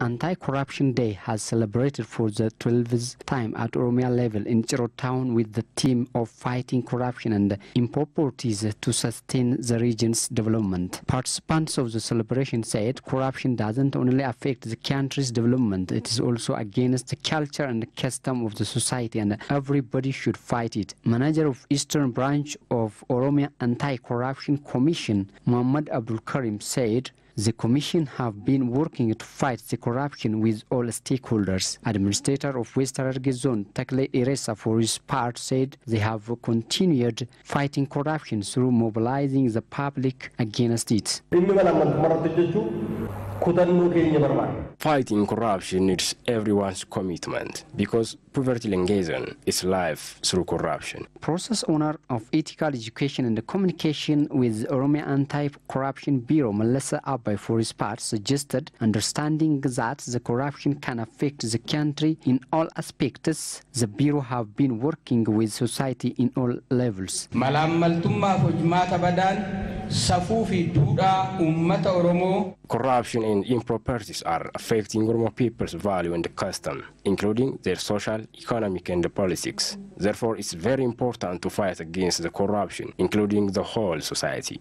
Anti-Corruption Day has celebrated for the 12th time at Oromia level in Ciro town with the theme of fighting corruption and improprieties to sustain the region's development. Participants of the celebration said corruption doesn't only affect the country's development, it is also against the culture and the custom of the society, and everybody should fight it. Manager of Eastern Branch of Oromia Anti-Corruption Commission, Muhammad Abdul Karim, said the Commission have been working to fight the corruption with all stakeholders. Administrator of West Hararge Zone, Takle Iresa, for his part, said they have continued fighting corruption through mobilizing the public against it. Fighting corruption needs everyone's commitment because poverty elimination is life through corruption. Process owner of ethical education and communication with Oromia Anti-Corruption Bureau, Melissa Abai, for his part, suggested understanding that the corruption can affect the country in all aspects. The Bureau have been working with society in all levels. Corruption and improprieties are affecting Oromo people's value and custom, including their social, economic, and politics. Therefore, it's very important to fight against the corruption, including the whole society.